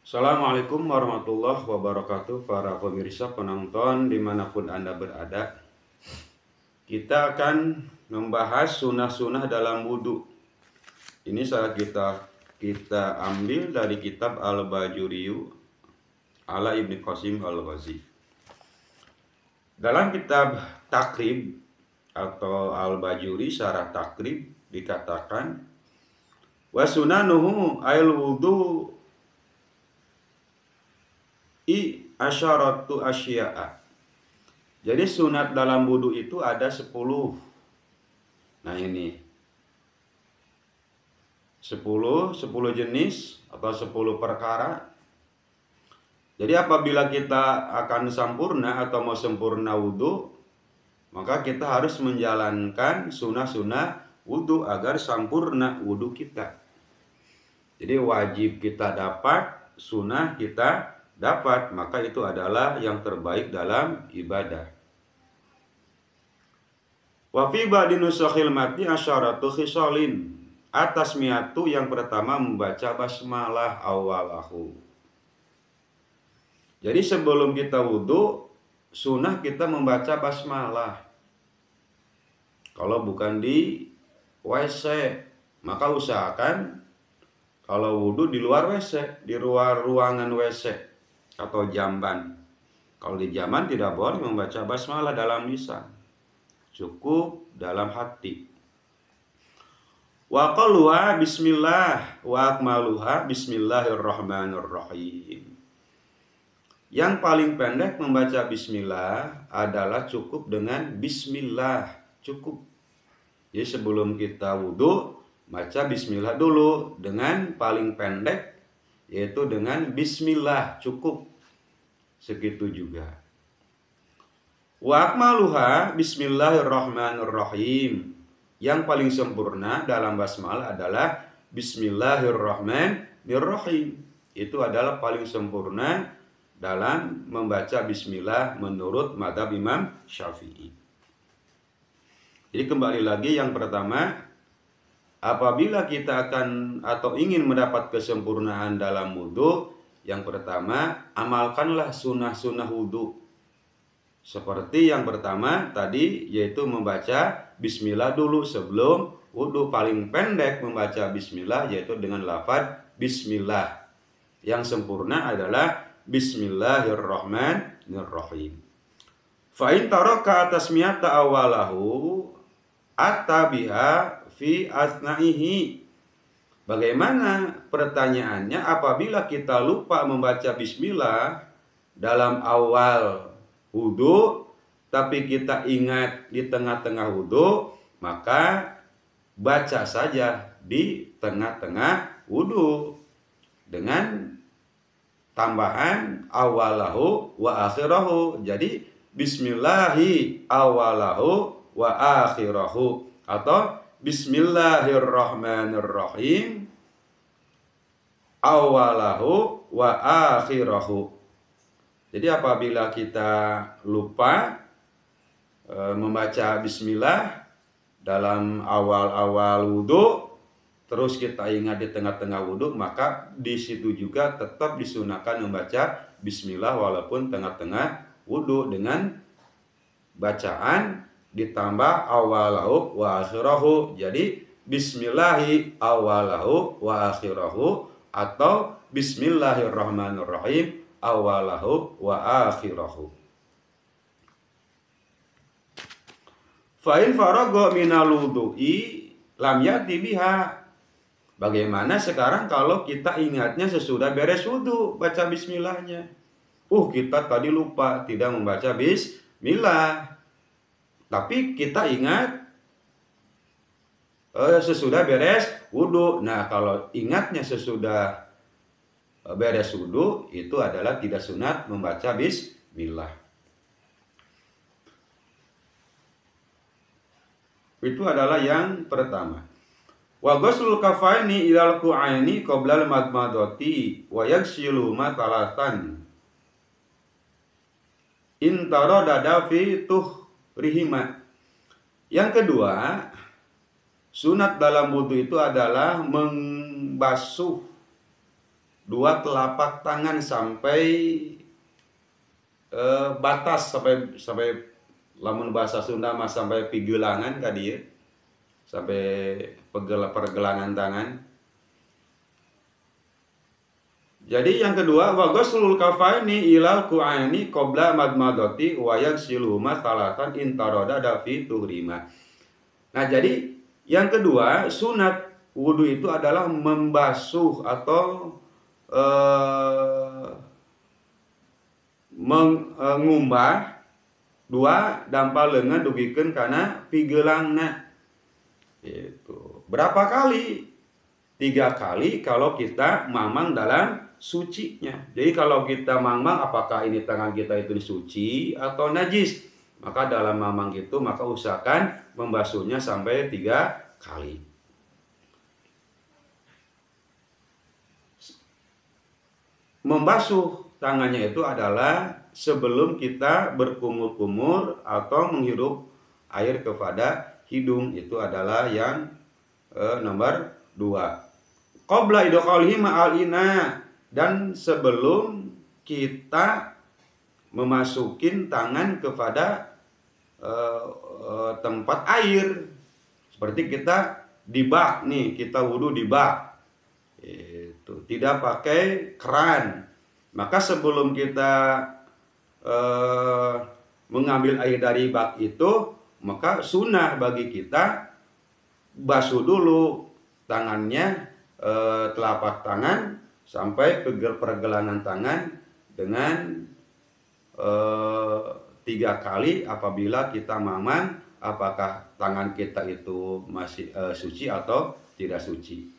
Assalamualaikum warahmatullahi wabarakatuh, para pemirsa penonton dimanapun Anda berada. Kita akan membahas sunnah-sunnah dalam wudhu. Ini saat kita ambil dari kitab Al-Bajuriyu ala Ibni Qasim Al-Ghazi. Dalam kitab Takrib atau Al-Bajuri syarah Takrib dikatakan wa sunanuhu ail wudhu asyaratu asya'a. Jadi sunat dalam wudhu itu ada 10. Nah ini 10 jenis atau 10 perkara. Jadi apabila kita akan sempurna atau mau sempurna wudhu, maka kita harus menjalankan sunnah-sunnah wudhu agar sempurna wudhu kita. Jadi wajib kita dapat, sunnah kita dapat, maka itu adalah yang terbaik dalam ibadah. Wa fi ba'di nusakhil mati asyaratu khisalin. Atas miatu yang pertama membaca basmalah awalahu. Jadi sebelum kita wudhu, sunnah kita membaca basmalah. Kalau bukan di WC, maka usahakan kalau wudhu di luar WC, di luar ruangan WC atau jamban. Kalau di jamban tidak boleh membaca basmalah dalam lisan, cukup dalam hati. Wa qaluha bismillah wa akmaluha bismillahirrahmanirrahim. Yang paling pendek membaca bismillah adalah cukup dengan bismillah, cukup. Jadi sebelum kita wudhu, baca bismillah dulu dengan paling pendek, yaitu dengan bismillah, cukup. Segitu juga. Wa akmaluha bismillahirrahmanirrahim. Yang paling sempurna dalam basmalah adalah bismillahirrahmanirrahim. Itu adalah paling sempurna dalam membaca bismillah menurut mazhab Imam Syafi'i. Jadi kembali lagi, yang pertama, apabila kita akan atau ingin mendapat kesempurnaan dalam wudhu, yang pertama, amalkanlah sunnah-sunnah wudhu. Seperti yang pertama tadi, yaitu membaca bismillah dulu sebelum wudhu. Paling pendek membaca bismillah, yaitu dengan lafaz bismillah. Yang sempurna adalah bismillahirrahmanirrahim. Fa in taraka tasmiyata awalahu atabiha fi asna'ihi. Bagaimana pertanyaannya apabila kita lupa membaca bismillah dalam awal wudhu, tapi kita ingat di tengah-tengah wudhu, maka baca saja di tengah-tengah wudhu dengan tambahan awalahu wa akhirahu. Jadi bismillahi awalahu wa akhirahu atau bismillahirrahmanirrahim awalahu wa akhirahu. Jadi apabila kita lupa membaca bismillah dalam awal-awal wudhu, terus kita ingat di tengah-tengah wudhu, maka di situ juga tetap disunahkan membaca bismillah walaupun tengah-tengah wudhu dengan bacaan ditambah awalahu wa akhirahu. Jadi bismillahi awalahu wa akhirahu atau bismillahirrahmanirrahim awalahu wa akhirahu. Fa in faragha minal wudhu'i lam yati biha. Bagaimana sekarang kalau kita ingatnya sesudah beres wudhu baca bismillahnya? Kita tadi lupa tidak membaca bismillah. Tapi kita ingat sesudah beres wudhu. Nah, kalau ingatnya sesudah beres wudhu, itu adalah tidak sunat membaca bismillah. Itu adalah yang pertama. Wa ghuslul kafaini ilal ku'aini qabla al-madmadati wa yaghsilu ma talatan. In taradada fi rihima. Yang kedua, sunat dalam wudhu itu adalah membasuh dua telapak tangan sampai batas sampai lamun bahasa Sunda mah sampai pigelangan ka dieu. Sampai pergelangan tangan. Jadi yang kedua, wa ghuslul kafaini ilal ku'aini qabla madmadati wa yaghsiluhuma salatan intaroda fi tuhrima. Nah, jadi yang kedua, sunat wudu itu adalah membasuh atau mengumbah dua dampal leungeun dugikeun kana pigeulangna. Itu. Berapa kali? 3 kali kalau kita mamang dalam sucinya. Jadi kalau kita mamang apakah ini tangan kita itu suci atau najis? Maka dalam mamang itu maka usahakan membasuhnya sampai 3 kali. Membasuh tangannya itu adalah sebelum kita berkumur-kumur atau menghirup air kepada hidung, itu adalah yang nomor 2. Qabla idkhalihi ma'al ina, dan sebelum kita memasukin tangan kepada tempat air. Seperti kita di bak nih, kita wudu di bak. Itu tidak pakai keran. Maka sebelum kita mengambil air dari bak itu, maka sunnah bagi kita basuh dulu tangannya, telapak tangan sampai pergelangan tangan dengan 3 kali apabila kita mamang apakah tangan kita itu masih suci atau tidak suci.